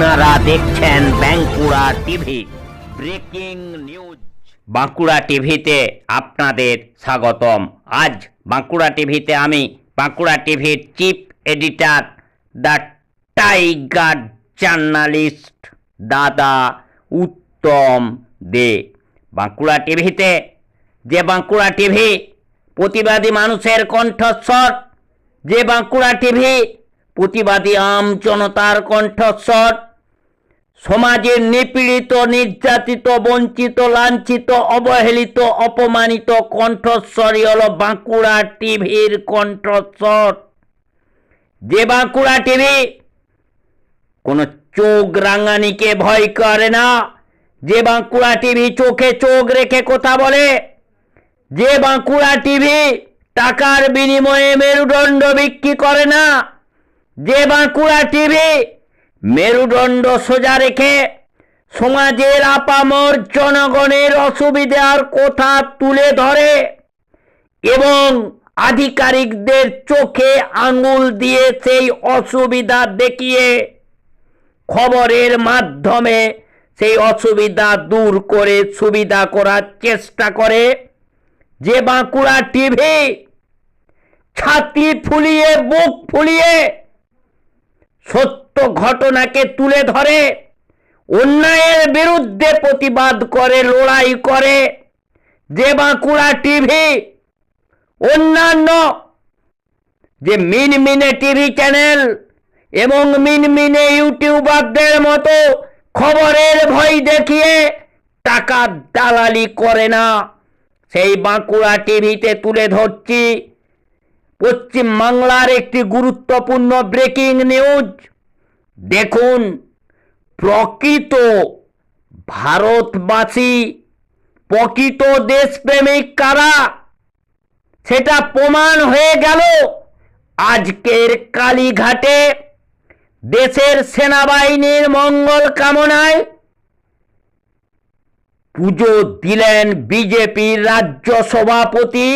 আপনারা দেখছেন Bankura TV breaking news. Bankura টিভিতে আপনাদের স্বাগতম। আজ বাঁকুড়া টিভিতে আমি বাঁকুড়া টিভির chief editor the tiger journalist দাদা উত্তম দে। বাঁকুড়া টিভিতে যে বাঁকুড়া টিভি প্রতিবাদী মানুষের কণ্ঠস্বর, যে বাঁকুড়া টিভি প্রতিবাদী আম জনতার কণ্ঠস্বর, সমাজের নিপীড়িত, নির্যাতিত, বঞ্চিত, লাঞ্ছিত, অবহেলিত, অপমানিত কণ্ঠস্বরই হলো বাঁকুড়া টিভির কণ্ঠস্বর। যে বাঁকুড়া টিভি কোনো চোখ রাঙানিকে ভয় করে না, যে বাঁকুড়া টিভি চোখে চোখ রেখে কথা বলে, যে বাঁকুড়া টিভি টাকার বিনিময়ে মেরুদণ্ড বিক্রি করে না, যে বাঁকুড়া টিভি মেরুদণ্ড সোজা রেখে সমাজের আপামর জনগণের অসুবিধার কথা তুলে ধরে এবং আধিকারিকদের চোখে আঙুল দিয়ে সেই অসুবিধা দেখিয়ে খবরের মাধ্যমে সেই অসুবিধা দূর করে সুবিধা করার চেষ্টা করে, যে বাঁকুড়া টিভি ছাতি ফুলিয়ে বুক ফুলিয়ে সত্য ঘটনাকে তুলে ধরে, অন্যায়ের বিরুদ্ধে প্রতিবাদ করে, লড়াই করে, যে বাঁকুড়া টিভি অন্যান্য যে মিনমিনে টিভি চ্যানেল এবং মিনমিনে ইউটিউবারদের মতো খবরের ভয় দেখিয়ে টাকা দালালি করে না, সেই বাঁকুড়া টিভিতে তুলে ধরছি পশ্চিম বাংলার একটি গুরুত্বপূর্ণ ব্রেকিং নিউজ। দেখুন, প্রকৃত ভারতবাসী, প্রকৃত দেশপ্রেমিক কারা সেটা প্রমাণ হয়ে গেল আজকের কালীঘাটে। দেশের সেনাবাহিনীর মঙ্গল কামনায় পুজো দিলেন বিজেপির রাজ্য সভাপতি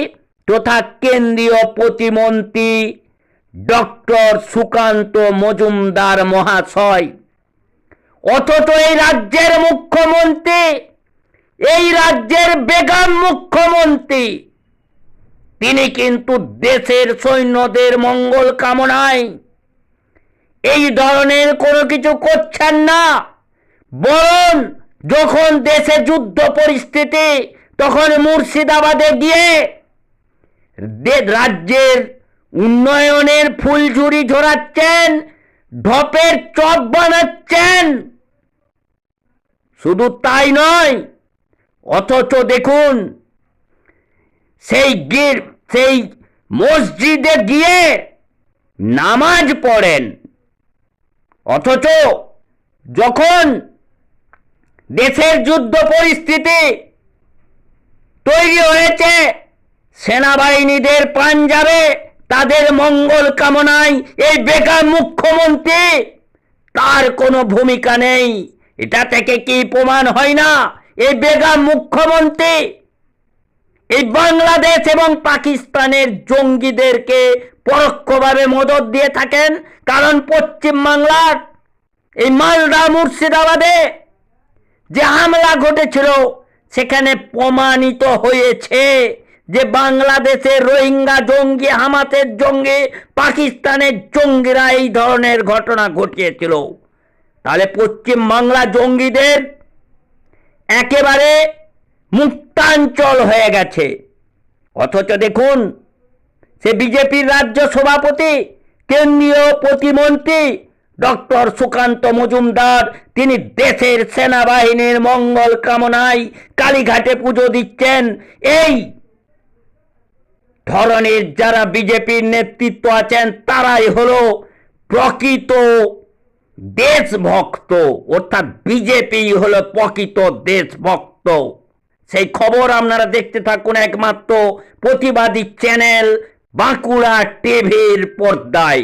তথা কেন্দ্রীয় প্রতিমন্ত্রী ডক্টর সুকান্ত মজুমদার মহাশয়। অথচ এই রাজ্যের মুখ্যমন্ত্রী, এই রাজ্যের বেগম মুখ্যমন্ত্রী, তিনি কিন্তু দেশের সৈন্যদের মঙ্গল কামনায় এই ধরনের কোনো কিছু করছেন না, বরং যখন দেশে যুদ্ধ পরিস্থিতি তখন মুর্শিদাবাদে গিয়ে রাজ্যের উন্নয়নের ফুলঝুরি ঝরাচ্ছেন, ঢপের চপ বানাচ্ছেন। শুধু তাই নয়, অথচ দেখুন সেই মসজিদে গিয়ে নামাজ পড়েন। অথচ যখন দেশের যুদ্ধ পরিস্থিতি তৈরি হয়েছে, সেনাবাহিনীদের পাঞ্জাবে তাদের মঙ্গল কামনায় এই বেকার মুখ্যমন্ত্রী, তার কোনো ভূমিকা নেই। এটা থেকে কি প্রমাণ হয় না এই বেকার মুখ্যমন্ত্রী এই বাংলাদেশ এবং পাকিস্তানের জঙ্গিদেরকে পরোক্ষভাবে মদত দিয়ে থাকেন? কারণ পশ্চিম বাংলার এই মালদা মুর্শিদাবাদে যে হামলা ঘটেছিল সেখানে প্রমাণিত হয়েছে যে বাংলাদেশের রোহিঙ্গা জঙ্গি, হামাসের জঙ্গি, পাকিস্তানের জঙ্গিরা এই ধরনের ঘটনা ঘটিয়েছিল। তাহলে পশ্চিম বাংলা জঙ্গিদের একেবারে মুক্তাঞ্চল হয়ে গেছে। অথচ দেখুন, সে বিজেপির রাজ্য সভাপতি, কেন্দ্রীয় প্রতিমন্ত্রী ডক্টর সুকান্ত মজুমদার, তিনি দেশের সেনাবাহিনীর মঙ্গল কামনায় কালীঘাটে পুজো দিচ্ছেন। এই ধরনের যারা বিজেপির নেতৃত্ব আছেন তারাই হলো প্রকৃত দেশভক্ত, অর্থাৎ বিজেপি হলো প্রকৃত দেশভক্ত। সেই খবর আপনারা দেখতে থাকুন একমাত্র প্রতিবাদী চ্যানেল বাঁকুড়া টিভির পর্দায়।